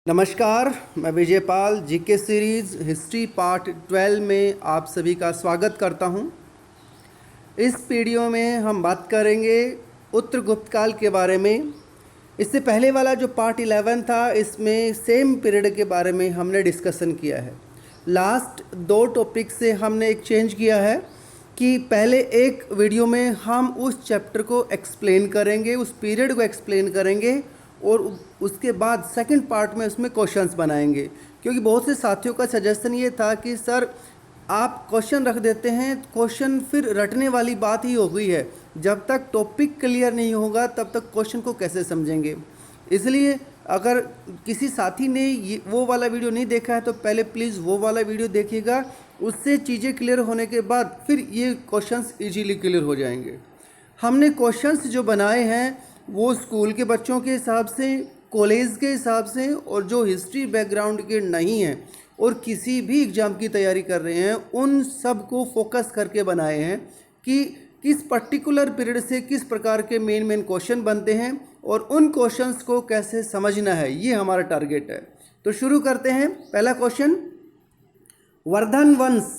नमस्कार, मैं Vijaypal GK series history part 12 में आप सभी का स्वागत करता हूं। इस वीडियो में हम बात करेंगे उत्तर गुप्त काल के बारे में। इससे पहले वाला जो पार्ट 11 था, इसमें सेम पीरियड के बारे में हमने डिस्कशन किया है। लास्ट दो टॉपिक से हमने एक चेंज किया है कि पहले एक वीडियो में हम उस चैप्टर को एक्सप्लेन करेंगे, उस पीरियड को एक्सप्लेन करेंगे और उसके बाद सेकंड पार्ट में उसमें क्वेश्चंस बनाएंगे। क्योंकि बहुत से साथियों का सजेशन ये था कि सर आप क्वेश्चन रख देते हैं, क्वेश्चन फिर रटने वाली बात ही हो गई है। जब तक टॉपिक क्लियर नहीं होगा तब तक क्वेश्चन को कैसे समझेंगे। इसलिए अगर किसी साथी ने वो वाला वीडियो नहीं देखा है तो पहले प्लीज़ वो वाला वीडियो देखिएगा। उससे चीज़ें क्लियर होने के बाद फिर ये क्वेश्चंस इजीली क्लियर हो जाएंगे। हमने क्वेश्चंस जो बनाए हैं वो स्कूल के बच्चों के हिसाब से, कॉलेज के हिसाब से, और जो हिस्ट्री बैकग्राउंड के नहीं हैं और किसी भी एग्ज़ाम की तैयारी कर रहे हैं उन सब को फोकस करके बनाए हैं कि किस पर्टिकुलर पीरियड से किस प्रकार के मेन क्वेश्चन बनते हैं और उन क्वेश्चंस को कैसे समझना है, ये हमारा टारगेट है। तो शुरू करते हैं। पहला क्वेश्चन, वर्धन वंश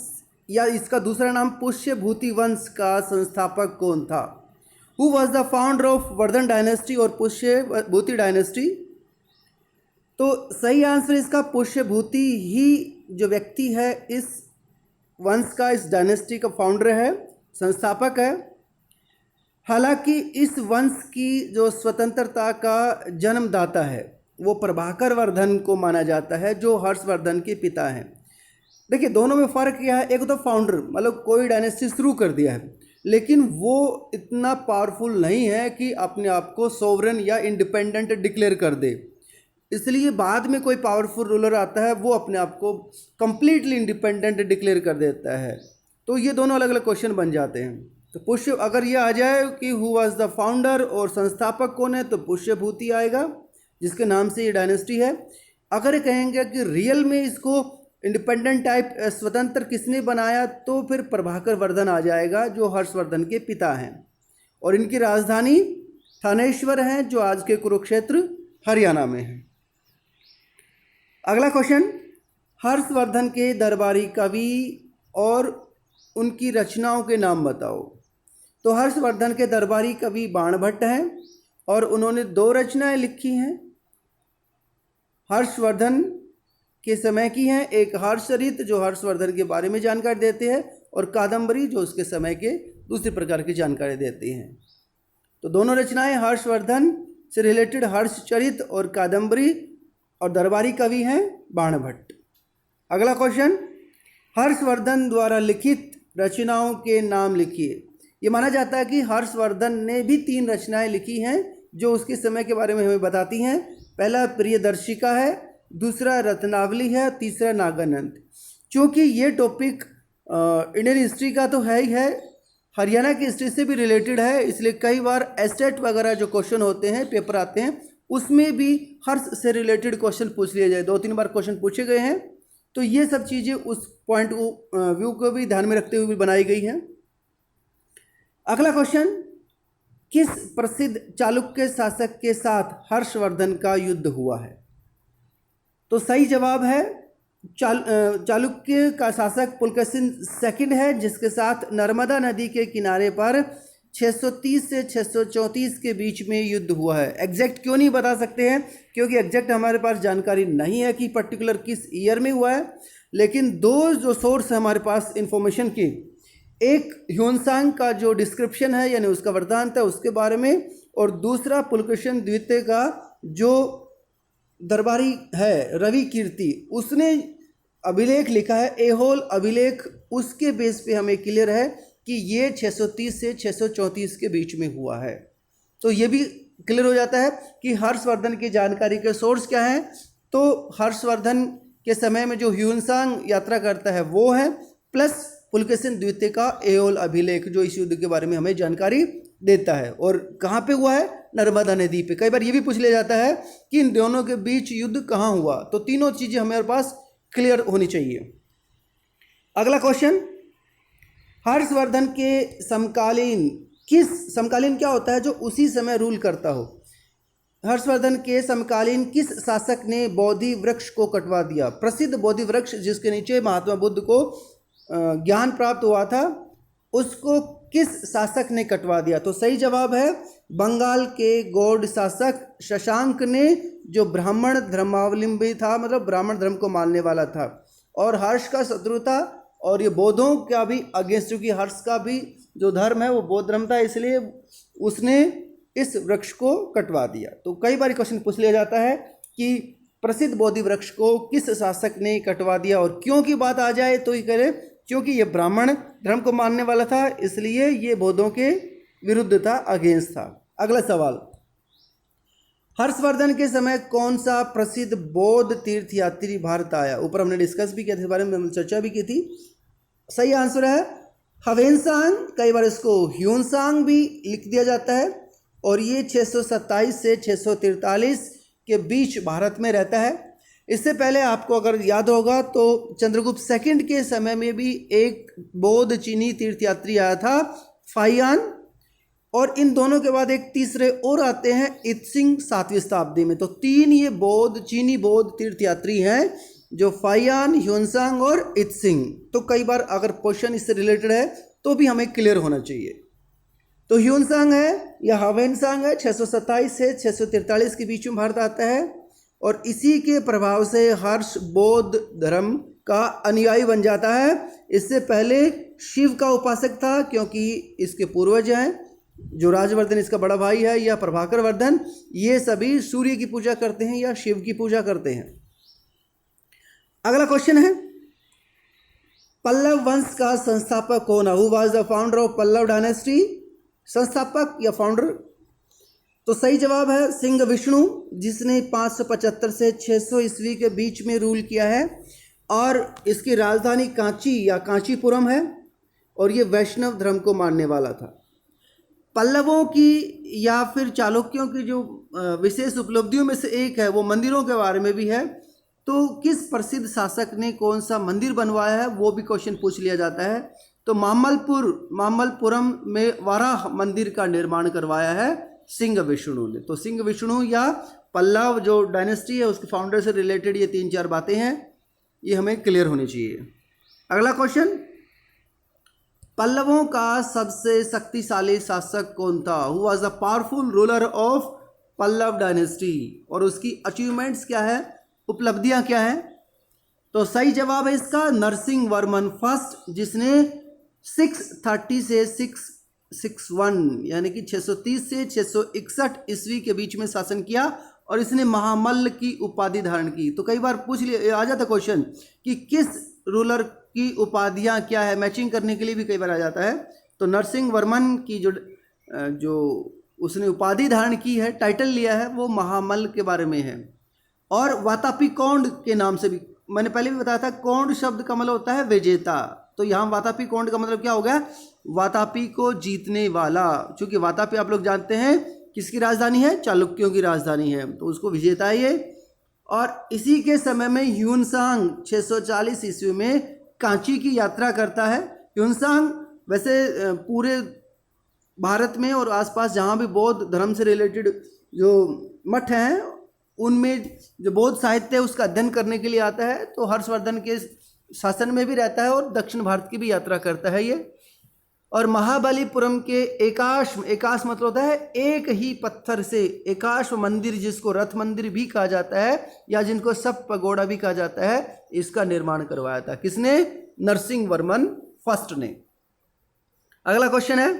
या इसका दूसरा नाम पुष्यभूति वंश का संस्थापक कौन था? Who was the founder of Vardhan dynasty और पुष्यभूति डायनेस्टी? तो सही आंसर इसका पुष्यभूति ही जो व्यक्ति है इस वंश का, इस डायनेस्टी का फाउंडर है, संस्थापक है। हालांकि इस वंश की जो स्वतंत्रता का जन्मदाता है वो प्रभाकर वर्धन को माना जाता है, जो हर्षवर्धन के पिता हैं। देखिए दोनों में फ़र्क क्या है, एक तो फाउंडर मतलब कोई डायनेस्टी शुरू कर दिया है, लेकिन वो इतना पावरफुल नहीं है कि अपने आप को सोवरेन या इंडिपेंडेंट डिक्लेयर कर दे। इसलिए बाद में कोई पावरफुल रूलर आता है वो अपने आप को कंप्लीटली इंडिपेंडेंट डिक्लेयर कर देता है। तो ये दोनों अलग अलग क्वेश्चन बन जाते हैं। तो पुष्य, अगर ये आ जाए कि हु वाज द फाउंडर और संस्थापक कौन है, तो पुष्यभूति आएगा जिसके नाम से ये डायनेस्टी है। अगर कहेंगे कि रियल में इसको इंडिपेंडेंट टाइप स्वतंत्र किसने बनाया, तो फिर प्रभाकर वर्धन आ जाएगा जो हर्षवर्धन के पिता हैं, और इनकी राजधानी थानेश्वर है जो आज के कुरुक्षेत्र हरियाणा में है। अगला क्वेश्चन, हर्षवर्धन के दरबारी कवि और उनकी रचनाओं के नाम बताओ। तो हर्षवर्धन के दरबारी कवि बाणभट्ट हैं और उन्होंने 2 रचनाएं लिखी हैं। हर्षवर्धन के समय की हैं, एक हर्षचरित जो हर्षवर्धन के बारे में जानकारी देते हैं, और कादंबरी जो उसके समय के दूसरे प्रकार की जानकारी देती हैं। तो दोनों रचनाएं हर्षवर्धन से रिलेटेड हर्षचरित और कादंबरी, और दरबारी कवि हैं बाणभट्ट। अगला क्वेश्चन, हर्षवर्धन द्वारा लिखित रचनाओं के नाम लिखिए। ये माना जाता है कि हर्षवर्धन ने भी 3 रचनाएं लिखी हैं जो उसके समय के बारे में हमें बताती हैं। पहला प्रियदर्शिका है, दूसरा रत्नावली है, तीसरा नागानंद। चूँकि ये टॉपिक इंडियन हिस्ट्री का तो है ही है, हरियाणा की हिस्ट्री से भी रिलेटेड है, इसलिए कई बार एस्टेट वगैरह जो क्वेश्चन होते हैं, पेपर आते हैं, उसमें भी हर्ष से रिलेटेड क्वेश्चन पूछ लिए जाए। 2-3 बार क्वेश्चन पूछे गए हैं। तो ये सब चीज़ें उस पॉइंट को व्यू को भी ध्यान में रखते हुए भी बनाई गई हैं। अगला क्वेश्चन, किस प्रसिद्ध चालुक्य शासक के साथ हर्षवर्धन का युद्ध हुआ है? तो सही जवाब है चालुक्य का शासक पुलकेशिन सेकंड है, जिसके साथ नर्मदा नदी के किनारे पर 630 से 634 के बीच में युद्ध हुआ है। एग्जैक्ट क्यों नहीं बता सकते हैं, क्योंकि एग्जैक्ट हमारे पास जानकारी नहीं है कि पर्टिकुलर किस ईयर में हुआ है, लेकिन 2 जो सोर्स है हमारे पास इंफॉर्मेशन की, एक ह्यूनसांग का जो डिस्क्रिप्शन है यानी उसका वृत्तांत है उसके बारे में, और दूसरा पुलकेशिन द्वितीय का जो दरबारी है रवि कीर्ति, उसने अभिलेख लिखा है, एहोल अभिलेख, उसके बेस पे हमें क्लियर है कि ये 630 से 634 के बीच में हुआ है। तो ये भी क्लियर हो जाता है कि हर्षवर्धन की जानकारी के सोर्स क्या हैं। तो हर्षवर्धन के समय में जो ह्यूनसांग यात्रा करता है वो है, प्लस पुलकेशिन द्वितीय का एहोल अभिलेख जो इस युद्ध के बारे में हमें जानकारी देता है। और कहाँ पे हुआ है? नर्मदा नदी पे। कई बार ये भी पूछ लिया जाता है कि इन दोनों के बीच युद्ध कहाँ हुआ, तो तीनों चीज़ें हमारे पास क्लियर होनी चाहिए। अगला क्वेश्चन, हर्षवर्धन के समकालीन, किस समकालीन क्या होता है? जो उसी समय रूल करता हो। हर्षवर्धन के समकालीन किस शासक ने बोधि वृक्ष को कटवा दिया? प्रसिद्ध बोधि वृक्ष जिसके नीचे महात्मा बुद्ध को ज्ञान प्राप्त हुआ था, उसको किस शासक ने कटवा दिया? तो सही जवाब है बंगाल के गौड़ शासक शशांक ने, जो ब्राह्मण धर्मावलंबी था, मतलब ब्राह्मण धर्म को मानने वाला था और हर्ष का शत्रु था, और ये बौद्धों का भी अगेंस्ट, क्योंकि हर्ष का भी जो धर्म है वो बौद्ध धर्म था, इसलिए उसने इस वृक्ष को कटवा दिया। तो कई बार क्वेश्चन पूछ लिया जाता है कि प्रसिद्ध बोधि वृक्ष को किस शासक ने कटवा दिया, और क्यों की बात आ जाए तो ये करें क्योंकि ये ब्राह्मण धर्म को मानने वाला था, इसलिए ये बौद्धों के विरुद्ध था, अगेंस्ट था। अगला सवाल, हर्षवर्धन के समय कौन सा प्रसिद्ध बौद्ध तीर्थयात्री भारत आया? ऊपर हमने डिस्कस भी किया था, इस बारे में हमने चर्चा भी की थी। सही आंसर है ह्वेनसांग, कई बार इसको ह्यूनसांग भी लिख दिया जाता है, और ये 627 से 643 के बीच भारत में रहता है। इससे पहले आपको अगर याद होगा तो चंद्रगुप्त सेकंड के समय में भी एक बौद्ध चीनी तीर्थयात्री आया था, फाइयान, और इन दोनों के बाद एक तीसरे और आते हैं, इत्सिंग 7वीं शताब्दी में। तो 3 ये चीनी बौद्ध तीर्थयात्री हैं, जो फाइयान, ह्यूनसांग और इत्सिंग। तो कई बार अगर क्वेश्चन इससे रिलेटेड है तो भी हमें क्लियर होना चाहिए। तो ह्यूनसांग है या ह्वेनसांग है, 627 से 643 के बीच में भारत आता है, और इसी के प्रभाव से हर्ष बौद्ध धर्म का अनुयायी बन जाता है। इससे पहले शिव का उपासक था, क्योंकि इसके पूर्वज हैं, जो राजवर्धन इसका बड़ा भाई है, या प्रभाकर वर्धन, ये सभी सूर्य की पूजा करते हैं या शिव की पूजा करते हैं। अगला क्वेश्चन है, पल्लव वंश का संस्थापक कौन है? Who was the founder of Pallava dynasty? संस्थापक या फाउंडर? तो सही जवाब है सिंह विष्णु, जिसने 575 से 600 ईस्वी के बीच में रूल किया है, और इसकी राजधानी कांची या कांचीपुरम है, और ये वैष्णव धर्म को मानने वाला था। पल्लवों की या फिर चालुक्यों की जो विशेष उपलब्धियों में से एक है, वो मंदिरों के बारे में भी है। तो किस प्रसिद्ध शासक ने कौन सा मंदिर बनवाया है, वो भी क्वेश्चन पूछ लिया जाता है। तो मामल्लपुरम में वाराह मंदिर का निर्माण करवाया है सिंह विष्णु ने। तो सिंह विष्णु या पल्लव जो डायनेस्टी है उसके फाउंडर से रिलेटेड ये 3-4 बातें हैं, ये हमें क्लियर होनी चाहिए। अगला क्वेश्चन, पल्लवों का सबसे शक्तिशाली शासक कौन था? Who was the powerful ruler of Pallava dynasty? और उसकी अचीवमेंट्स क्या है, उपलब्धियां क्या हैं? तो सही जवाब है इसका नरसिंह वर्मन फर्स्ट, जिसने 630 से 661 यानी कि 630 से 661 ईस्वी के बीच में शासन किया, और इसने महामल्ल की उपाधि धारण की। तो कई बार पूछ लिया आ जाता क्वेश्चन कि किस रूलर की उपाधियां क्या है, मैचिंग करने के लिए भी कई बार आ जाता है। तो नरसिंह वर्मन की जो उसने उपाधि धारण की है, टाइटल लिया है, वो महामल्ल के बारे में है। और वातापीकोंड के नाम से भी मैंने पहले भी बताया था, कोंड शब्द का मतलब होता है विजेता। तो यहाँ वातापीकोंड का मतलब क्या हो गया? वातापी को जीतने वाला। चूंकि वातापी आप लोग जानते हैं किसकी राजधानी है? चालुक्यों की राजधानी है, तो उसको विजेता है ये। और इसी के समय में ह्यूनसांग 640 ईस्वी में कांची की यात्रा करता है। ह्यूनसांग वैसे पूरे भारत में और आसपास जहाँ भी बौद्ध धर्म से रिलेटेड जो मठ हैं उनमें जो बौद्ध साहित्य है उसका अध्ययन करने के लिए आता है। तो हर्षवर्धन के शासन में भी रहता है और दक्षिण भारत की भी यात्रा करता है ये। और महाबलीपुरम के एकाश्म मतलब होता है एक ही पत्थर से, एकाश्म मंदिर जिसको रथ मंदिर भी कहा जाता है या जिनको सब पगोड़ा भी कहा जाता है, इसका निर्माण करवाया था किसने? नरसिंह वर्मन फर्स्ट ने। अगला क्वेश्चन है,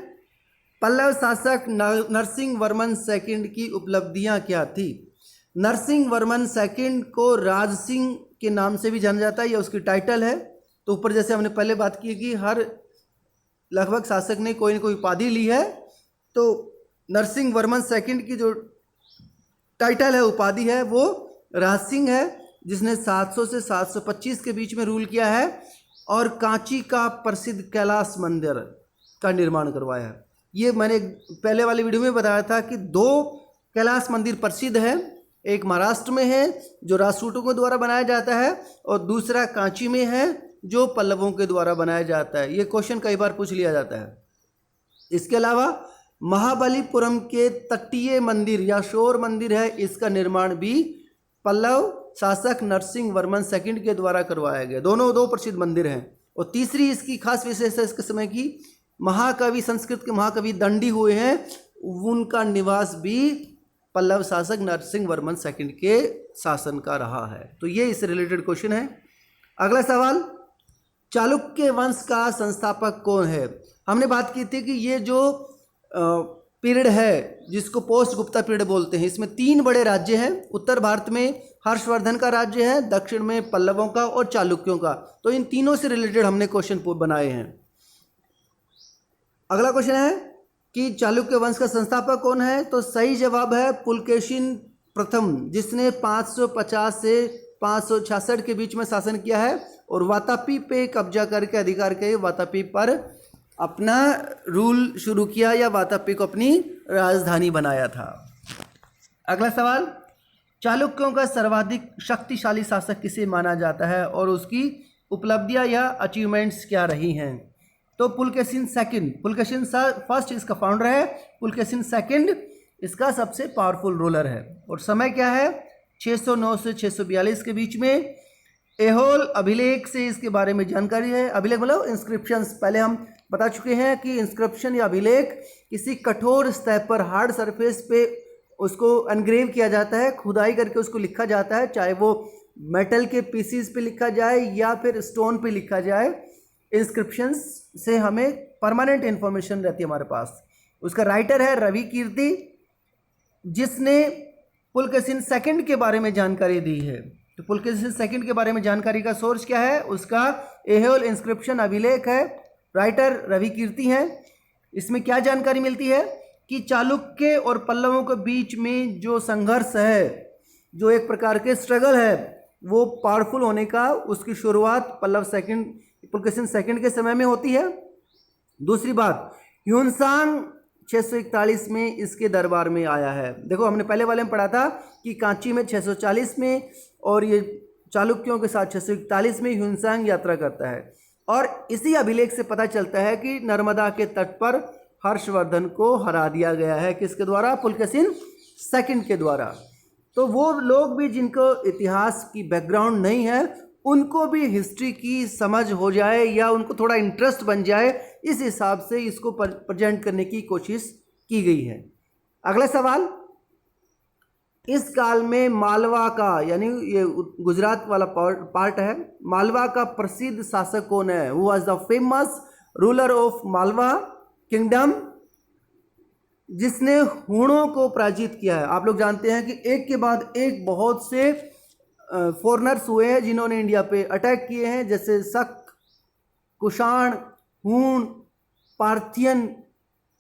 पल्लव शासक नरसिंह वर्मन सेकंड की उपलब्धियां क्या थी? नरसिंह वर्मन सेकंड को राज सिंह के नाम से भी जाना जाता है, यह उसकी टाइटल है। तो ऊपर जैसे हमने पहले बात की कि हर लगभग शासक ने कोई न कोई उपाधि ली है, तो नरसिंह वर्मन सेकंड की जो टाइटल है, उपाधि है, वो राज सिंह है, जिसने 700 से 725 के बीच में रूल किया है और कांची का प्रसिद्ध कैलाश मंदिर का निर्माण करवाया है। ये मैंने पहले वाली वीडियो में बताया था कि 2 कैलाश मंदिर प्रसिद्ध है, एक महाराष्ट्र में है जो राजपूतों के द्वारा बनाया जाता है और दूसरा कांची में है जो पल्लवों के द्वारा बनाया जाता है। ये क्वेश्चन कई बार पूछ लिया जाता है। इसके अलावा महाबलीपुरम के तटीय मंदिर या शोर मंदिर है, इसका निर्माण भी पल्लव शासक नरसिंह वर्मन सेकंड के द्वारा करवाया गया। दोनों दो प्रसिद्ध मंदिर हैं। और तीसरी इसकी खास विशेषता इसके समय की, महाकवि, संस्कृत के महाकवि दंडी हुए हैं, उनका निवास भी पल्लव शासक नरसिंह वर्मन सेकंड के शासन का रहा है। तो ये इससे रिलेटेड क्वेश्चन है। अगला सवाल, चालुक्य वंश का संस्थापक कौन है? हमने बात की थी कि ये जो पीरियड है जिसको पोस्ट गुप्ता पीरियड बोलते हैं, इसमें 3 बड़े राज्य हैं। उत्तर भारत में हर्षवर्धन का राज्य है, दक्षिण में पल्लवों का और चालुक्यों का। तो इन तीनों से रिलेटेड हमने क्वेश्चन बनाए हैं। अगला क्वेश्चन है कि चालुक्य वंश का संस्थापक कौन है? तो सही जवाब है पुलकेशिन प्रथम, जिसने 550 से 566 के बीच में शासन किया है और वातापी पे कब्जा करके अधिकार के वातापी पर अपना रूल शुरू किया या वातापी को अपनी राजधानी बनाया था। अगला सवाल, चालुक्यों का सर्वाधिक शक्तिशाली शासक किसे माना जाता है और उसकी उपलब्धियां या अचीवमेंट्स क्या रही हैं? तो पुलकेशिन सेकंड। पुलकेशिन फर्स्ट इसका फाउंडर है, पुलकेशिन सेकंड इसका सबसे पावरफुल रूलर है। और समय क्या है? 609 से 642 के बीच में। एहोल अभिलेख से इसके बारे में जानकारी है। अभिलेख मतलब इंस्क्रिप्शंस, पहले हम बता चुके हैं कि इंस्क्रिप्शन या अभिलेख किसी कठोर सतह पर, हार्ड सरफेस पे उसको एनग्रेव किया जाता है, खुदाई करके उसको लिखा जाता है, चाहे वो मेटल के पीसीस पे लिखा जाए या फिर स्टोन पे लिखा जाए। इंस्क्रिप्शंस से हमें परमानेंट इन्फॉर्मेशन रहती है हमारे पास। उसका राइटर है रवि कीर्ति, जिसने पुलकेशिन सेकंड के बारे में जानकारी दी है। तो पुलकेशिन सेकंड के बारे में जानकारी का सोर्स क्या है? उसका एहोल इंस्क्रिप्शन अभिलेख है, राइटर रवि कीर्ति हैं। इसमें क्या जानकारी मिलती है कि चालुक्य और पल्लवों के बीच में जो संघर्ष है, जो एक प्रकार के स्ट्रगल है, वो पावरफुल होने का, उसकी शुरुआत पुलकेशिन सेकंड के समय में होती है। दूसरी बात, ह्यूनसांग 641 में इसके दरबार में आया है। देखो हमने पहले वाले में पढ़ा था कि कांची में 640 में और ये चालुक्यों के साथ 641 में ह्यूनसांग यात्रा करता है। और इसी अभिलेख से पता चलता है कि नर्मदा के तट पर हर्षवर्धन को हरा दिया गया है। किसके द्वारा? पुलकेशिन सेकंड के द्वारा। तो वो लोग भी जिनको इतिहास की बैकग्राउंड नहीं है, उनको भी हिस्ट्री की समझ हो जाए या उनको थोड़ा इंटरेस्ट बन जाए, इस हिसाब से इसको प्रेजेंट करने की कोशिश की गई है। अगला सवाल, इस काल में मालवा का, यानी ये गुजरात वाला पार्ट है, मालवा का प्रसिद्ध शासक कौन है? Who was the famous ruler of Malwa kingdom, जिसने हूणों को पराजित किया है। आप लोग जानते हैं कि एक के बाद एक बहुत से फॉरेनर्स हुए हैं जिन्होंने इंडिया पे अटैक किए हैं, जैसे शक, कुषाण, हूण, पार्थियन,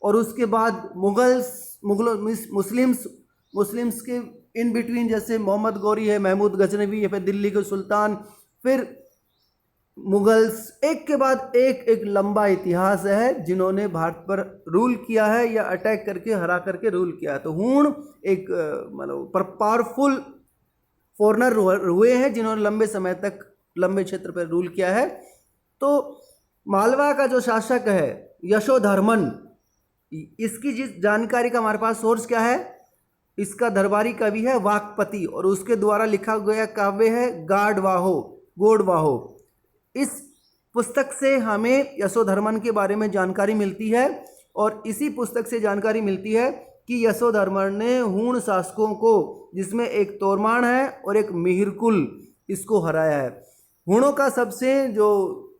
और उसके बाद मुस्लिम्स के इन बिटवीन, जैसे मोहम्मद गौरी है, महमूद गजनवी है, फिर दिल्ली के सुल्तान, फिर मुगल्स। एक के बाद एक लंबा इतिहास है जिन्होंने भारत पर रूल किया है या अटैक करके हरा करके रूल किया है। तो हूण एक मतलब पावरफुल फॉरनर हुए हैं जिन्होंने लंबे समय तक लंबे क्षेत्र पर रूल किया है। तो मालवा का जो शासक है यशोधर्मन, इसकी जिस जानकारी का हमारे पास सोर्स क्या है? इसका दरबारी कवि है वाकपति और उसके द्वारा लिखा गया काव्य है गोडवाहो। इस पुस्तक से हमें यशोधर्मन के बारे में जानकारी मिलती है और इसी पुस्तक से जानकारी मिलती है कि यशोधर्मन ने हूण शासकों को, जिसमें एक तोरमान है और एक मिहिरकुल, इसको हराया है। हूणों का सबसे जो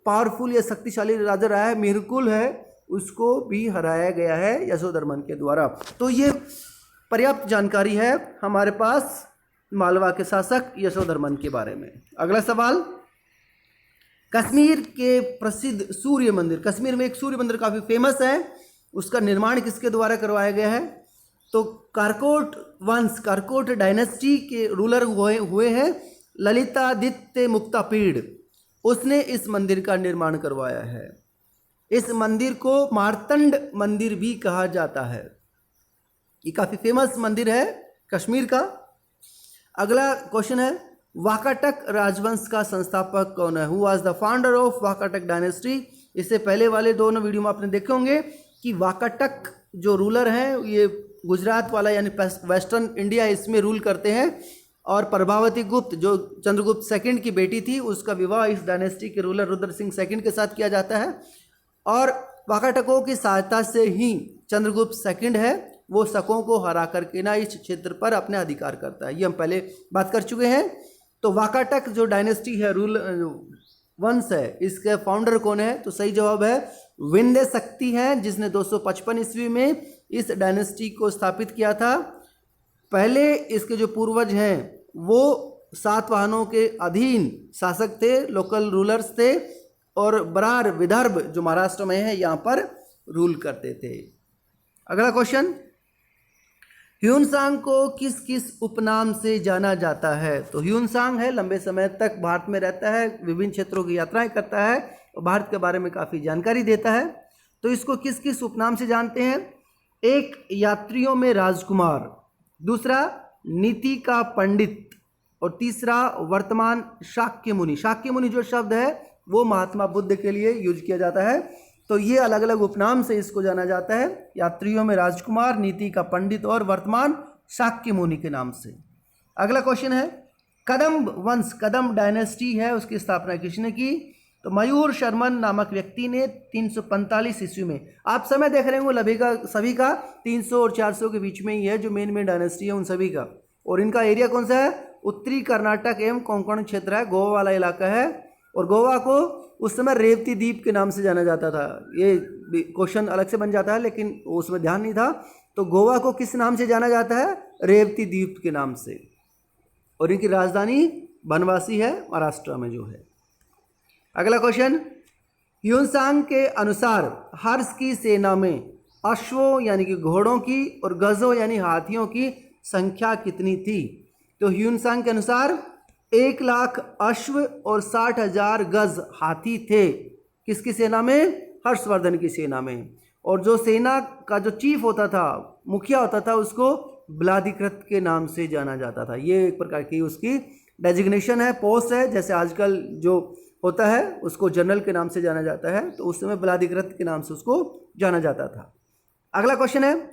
पावरफुल या शक्तिशाली राजा रहा है मिहिरकुल है, उसको भी हराया गया है यशोधर्मन के द्वारा। तो ये पर्याप्त जानकारी है हमारे पास मालवा के शासक यशोधर्मन के बारे में। अगला सवाल, कश्मीर के प्रसिद्ध सूर्य मंदिर, कश्मीर में एक सूर्य मंदिर काफ़ी फेमस है, उसका निर्माण किसके द्वारा करवाया गया है? तो कारकोट वंश, कारकोट डायनेस्टी के रूलर हुए हैं ललितादित्य मुक्तापीड़, उसने इस मंदिर का निर्माण करवाया है। इस मंदिर को मार्तंड मंदिर भी कहा जाता है। ये काफ़ी फेमस मंदिर है कश्मीर का। अगला क्वेश्चन है, वाकाटक राजवंश का संस्थापक कौन है? Who was the founder of Vakataka dynasty? इससे पहले वाले दोनों वीडियो में आपने देखे होंगे कि वाकाटक जो रूलर हैं ये गुजरात वाला यानी वेस्टर्न इंडिया इसमें रूल करते हैं। और प्रभावती गुप्त जो चंद्रगुप्त सेकंड की बेटी थी उसका विवाह इस डायनेस्टी के रूलर रुद्र सिंह सेकंड के साथ किया जाता है। और वाकाटकों की सहायता से ही चंद्रगुप्त सेकंड है वो शकों को हरा करके ना इस क्षेत्र पर अपने अधिकार करता है। ये हम पहले बात कर चुके हैं। तो वाकाटक जो डायनेस्टी है रूल वंश है इसके फाउंडर कौन है? तो सही जवाब है विंध्य शक्ति है जिसने 255 ईस्वी में इस डायनेस्टी को स्थापित किया था। पहले इसके जो पूर्वज हैं वो सातवाहनों के अधीन शासक थे, लोकल रूलर्स थे और बरार विदर्भ जो महाराष्ट्र में है यहाँ पर रूल करते थे। अगला क्वेश्चन, ह्यूनसांग को किस किस उपनाम से जाना जाता है? तो ह्यूनसांग है लंबे समय तक भारत में रहता है, विभिन्न क्षेत्रों की यात्राएं करता है और भारत के बारे में काफ़ी जानकारी देता है। तो इसको किस किस उपनाम से जानते हैं? एक, यात्रियों में राजकुमार, दूसरा नीति का पंडित और तीसरा वर्तमान शाक्य मुनि। शाक्य मुनि जो शब्द है वो महात्मा बुद्ध के लिए यूज किया जाता है। तो ये अलग अलग उपनाम से इसको जाना जाता है, यात्रियों में राजकुमार, नीति का पंडित और वर्तमान शाक्य मुनि के नाम से। अगला क्वेश्चन है, कदम वंश, कदम डायनेस्टी है उसकी स्थापना किसने की? तो मयूर शर्मन नामक व्यक्ति ने 345 ईस्वी में। आप समय देख रहे होंगे सभी का 300 और 400 के बीच में ही है जो मेन डायनेस्टी है उन सभी का। और इनका एरिया कौन सा है? उत्तरी कर्नाटक एवं कोंकण क्षेत्र है, गोवा वाला इलाका है। और गोवा को उस समय रेवती द्वीप के नाम से जाना जाता था। ये क्वेश्चन अलग से बन जाता है लेकिन उसमें ध्यान नहीं था। तो गोवा को किस नाम से जाना जाता है? रेवती द्वीप के नाम से। और इनकी राजधानी बनवासी है, महाराष्ट्र में जो है। अगला क्वेश्चन, ह्यूनसांग के अनुसार हर्ष की सेना में अश्वों यानी कि घोड़ों की और गजों यानी हाथियों की संख्या कितनी थी? तो ह्यूनसांग के अनुसार 1 लाख अश्व और 60,000 गज हाथी थे। किसकी सेना में? हर्षवर्धन की सेना में। और जो सेना का जो चीफ होता था, मुखिया होता था, उसको बलाधिकृत के नाम से जाना जाता था। ये एक प्रकार की उसकी डेजिग्नेशन है, पोस्ट है। जैसे आजकल जो होता है उसको जनरल के नाम से जाना जाता है, तो उस समय बलाधिकृत के नाम से उसको जाना जाता था। अगला क्वेश्चन है,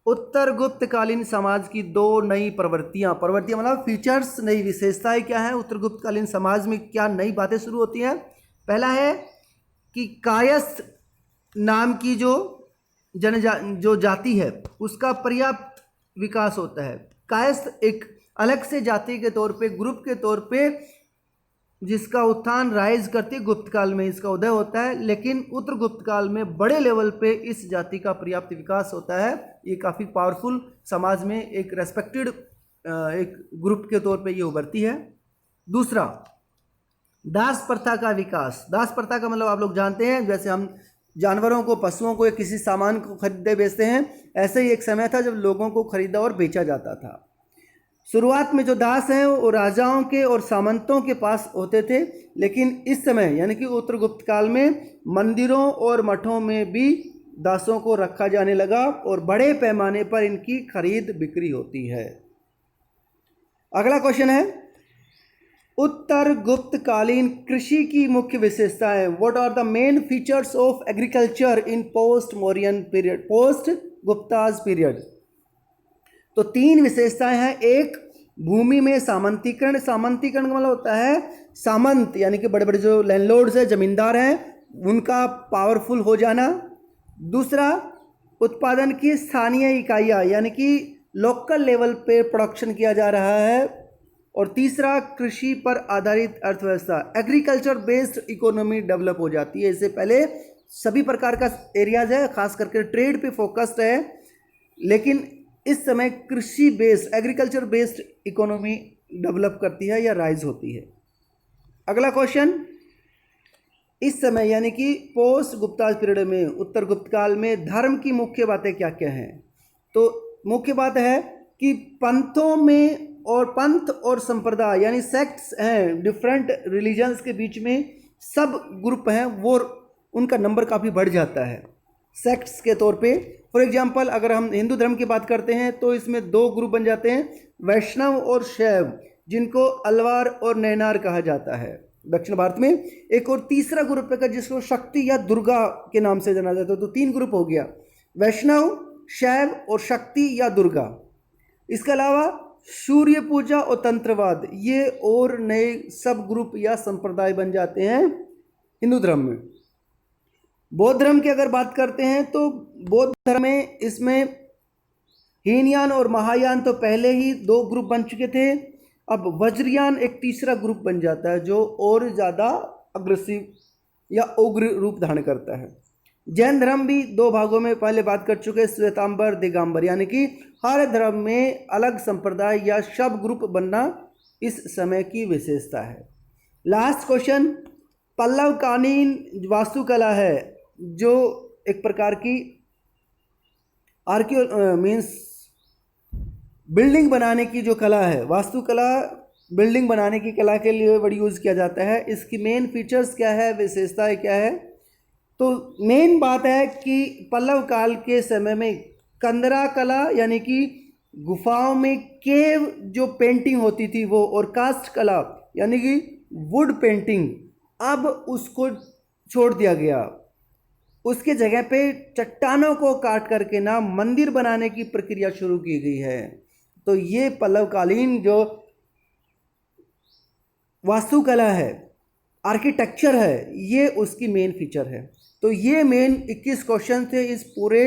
उत्तर गुप्तकालीन समाज की 2 नई प्रवृत्तियां मतलब फीचर्स, नई विशेषताएं क्या हैं? उत्तर गुप्तकालीन समाज में क्या नई बातें शुरू होती हैं? पहला है कि कायस्थ नाम की जो जाति है उसका पर्याप्त विकास होता है। कायस्थ एक अलग से जाति के तौर पे, ग्रुप के तौर पे जिसका उत्थान राइज करती है गुप्तकाल में इसका उदय होता है, लेकिन उत्तर गुप्तकाल में बड़े लेवल पे इस जाति का पर्याप्त विकास होता है। ये काफ़ी पावरफुल समाज में एक रेस्पेक्टेड एक ग्रुप के तौर पे ये उभरती है। दूसरा, दास प्रथा का विकास। दास प्रथा का मतलब आप लोग जानते हैं, जैसे हम जानवरों को, पशुओं को या किसी सामान को खरीदते बेचते हैं, ऐसे ही एक समय था जब लोगों को खरीदा और बेचा जाता था। शुरुआत में जो दास हैं वो राजाओं के और सामंतों के पास होते थे, लेकिन इस समय यानी कि उत्तर गुप्त काल में मंदिरों और मठों में भी दासों को रखा जाने लगा और बड़े पैमाने पर इनकी खरीद बिक्री होती है। अगला क्वेश्चन है, उत्तर गुप्तकालीन कृषि की मुख्य विशेषताएं। What are the main features of agriculture in post Mauryan period, post Guptas period? तो 3 विशेषताएं हैं। एक, भूमि में सामंतीकरण। सामंतीकरण का मतलब होता है सामंत यानी कि बड़े बड़े जो लैंडलॉर्ड्स हैं, जमींदार हैं, उनका पावरफुल हो जाना। दूसरा, उत्पादन की स्थानीय इकाइयाँ यानी कि लोकल लेवल पे प्रोडक्शन किया जा रहा है। और तीसरा, कृषि पर आधारित अर्थव्यवस्था, एग्रीकल्चर बेस्ड इकोनॉमी डेवलप हो जाती है। इससे पहले सभी प्रकार का एरियाज है, खास करके ट्रेड पे फोकस्ड है, लेकिन इस समय कृषि based, agriculture based economy develop करती है या राइज होती है। अगला क्वेश्चन, इस समय यानी कि पोस्ट गुप्ताज पीरियड में, उत्तर गुप्त काल में धर्म की मुख्य बातें क्या क्या हैं? तो मुख्य बात है कि पंथों में और पंथ और संप्रदाय यानी सेक्ट्स हैं, डिफरेंट रिलीजन्स के बीच में सब ग्रुप हैं, वो उनका नंबर काफ़ी बढ़ जाता है सेक्ट्स के तौर पे। फॉर एग्जांपल अगर हम हिंदू धर्म की बात करते हैं तो इसमें 2 ग्रुप बन जाते हैं, वैष्णव और शैव, जिनको अलवार और नैनार कहा जाता है दक्षिण भारत में। एक और तीसरा ग्रुप है जिसको शक्ति या दुर्गा के नाम से जाना जाता है। तो 3 ग्रुप हो गया, वैष्णव, शैव और शक्ति या दुर्गा। इसके अलावा सूर्य पूजा और तंत्रवाद, ये और नए सब ग्रुप या संप्रदाय बन जाते हैं हिंदू धर्म में। बौद्ध धर्म की अगर बात करते हैं तो बौद्ध धर्म में इसमें हीनयान और महायान तो पहले ही 2 ग्रुप बन चुके थे। अब वज्रयान एक तीसरा ग्रुप बन जाता है जो और ज़्यादा अग्रेसिव या उग्र रूप धारण करता है। जैन धर्म भी 2 भागों में पहले बात कर चुके हैं, श्वेतांबर दिगंबर, यानी कि हर धर्म में अलग संप्रदाय या सब ग्रुप बनना इस समय की विशेषता है। लास्ट क्वेश्चन, पल्लवकालीन वास्तुकला है जो एक प्रकार की मीन्स बिल्डिंग बनाने की जो कला है, वास्तुकला बिल्डिंग बनाने की कला के लिए बड़ी यूज़ किया जाता है। इसकी मेन फीचर्स क्या है, विशेषताएं क्या है? तो मेन बात है कि पल्लव काल के समय में कंदरा कला यानी कि गुफाओं में केव जो पेंटिंग होती थी वो, और कास्ट कला यानी कि वुड पेंटिंग, अब उसको छोड़ दिया गया। उसके जगह पे चट्टानों को काट करके ना मंदिर बनाने की प्रक्रिया शुरू की गई है। तो ये पल्लवकालीन जो वास्तुकला है, आर्किटेक्चर है, ये उसकी मेन फीचर है। तो ये मेन 21 क्वेश्चन थे इस पूरे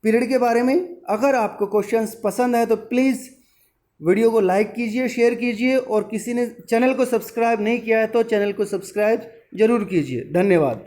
पीरियड के बारे में। अगर आपको क्वेश्चंस पसंद है तो प्लीज़ वीडियो को लाइक कीजिए, शेयर कीजिए, और किसी ने चैनल को सब्सक्राइब नहीं किया है तो चैनल को सब्सक्राइब जरूर कीजिए। धन्यवाद।